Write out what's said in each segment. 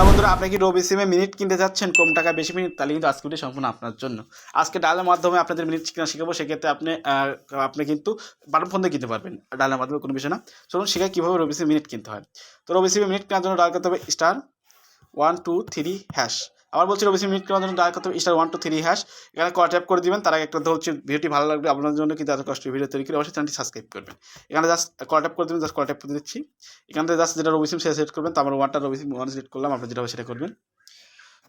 Hello বন্ধুরা, আপনি কি রবি সিমে মিনিট কিনতে যাচ্ছেন কম টাকা বেশি মিনিট? তাহলে কিন্তু আজকে ভিডিও সম্পূর্ণ আপনার জন্য। আজকে ডায়ালের মাধ্যমে আপনাদের মিনিট কিনা শেখাবো। সেক্ষেত্রে আপনি কিন্তু বাটন ফোন দিয়ে কিনতে পারবেন, ডায়ালের মাধ্যমে কোনো বিষয় না। চলুন শেখাই কীভাবে রবি সিমে মিনিট কিনতে হয়। তো রবি সিমে মিনিট কেনার জন্য ডায়াল করতে হবে *123#। আবার বলছি, রবি সিমে মিনিট কেনার জন্য ডায়াল করতে হবে *123#। এখানে কল ট্যাপ করে দিবেন। তার আগে একটা হচ্ছে ভিডিওটি ভালো লাগবে আপনার জন্য, কিন্তু এত কষ্ট ভিডিও তৈরি করে অবশ্যই চ্যানেলটি সাবস্ক্রাইব করবেন। এখানে জাস্ট কল ট্যাপ করে দেবেন, জাস্ট কল ট্যাপ করে দিচ্ছি। এখান থেকে জাস্ট যেটা রবি সিম সেটা সিলেক্ট করবেন। তারপর রবি সিম 1 সিলেক্ট করলাম, আপনি যেটা হবে সেটা করবেন।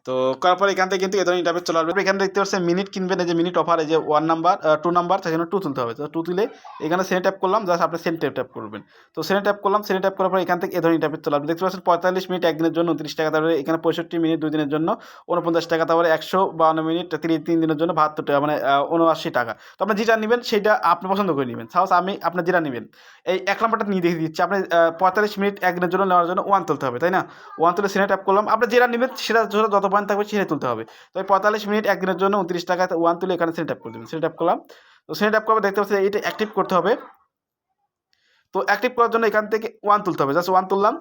তো করার পরে এখান থেকে কিন্তু এ ধরনের ইন্টারফেস চলে আসবে। এখানে দেখতে পাচ্ছেন মিনিট কিনবেন, এই যে মিনিট অফার, এই যে 1 নাম্বার 2 নাম্বার, সেখানে 2 তুলতে হবে। তো 2 তুলে এখানে সেন্ড ট্যাপ করলাম, জাস্ট আপনি সেন্ড ট্যাপ করবেন। তো সেন্ড ট্যাপ করলাম, সেন্ড ট্যাপ করার পরে এখান থেকে এ ধরনের ইন্টারফেস চলে আসবে। দেখতে পাচ্ছেন 45 মিনিট একদিনের জন্য 29 টাকা, তারপরে এখানে 65 মিনিট 2 দিনের জন্য 49 টাকা, তারপরে 152 মিনিট 3 দিনের জন্য 72 টাকা, মানে 79 টাকা। তো আপনি যেটা নেবেন সেটা আপনি পছন্দ করে নেবেন। সাপোজ আমি আপনার যেটা নেবেন, এই 1 নাম্বারটা নিয়ে দেখিয়ে দিচ্ছি। আপনি 45 মিনিট একদিনের জন্য নেওয়ার জন্য 1 তুলতে হবে, তাই না? 1 তুলে সেন্ড ট্যাপ করলাম। আপনি যেটা নেবেন সেটা যত পয়েন্ট থাকবে সেটাই তুলতে হবে। তো 45 মিনিট একদিনের জন্য 29 টাকা, 1 তুলে এখানে সেন্ড ট্যাপ করে দেবেন। সেন্ড ট্যাপ করলাম। তো সেন্ড ট্যাপ করবে, দেখতে পাচ্ছেন এটা অ্যাক্টিভ করতে হবে। তো অ্যাক্টিভ করার জন্য এখান থেকে 1 তুলতে হবে, জাস্ট 1 তুললাম।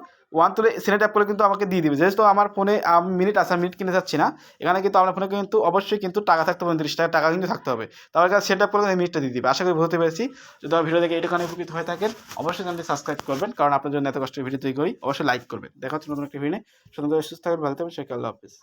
1 তুলে সেন্ড ট্যাপ করে কিন্তু আমাকে দিয়ে দিবে। যেহেতু আমার ফোনে মিনিট আছে, আমি মিনিট কিনতে চাচ্ছি না। এখানে কিন্তু আপনার ফোনে কিন্তু অবশ্যই কিন্তু টাকা থাকতে হবে, 29 টাকা টাকা কিন্তু থাকতে হবে। তাহলে এখানে সেন্ড ট্যাপ করে এই মিনিটটা দিয়ে দিবে। আশা করি বুঝতে পেরেছি। যদি আমার ভিডিও দেখে এইটুখানি উপকৃত হয়ে থাকেন, অবশ্যই চ্যানেলটি সাবস্ক্রাইব করবেন, কারণ আপনার জন্য এত কষ্টের ভিডিও তৈরি করি। অবশ্যই লাইক করবেন। দেখা হচ্ছে নতুন একটা ভিডিও নিয়ে। সুন্দর সুস্থ থাকবেন, ভালো থাকবেন। সবাইকে আল্লাহ হাফেজ।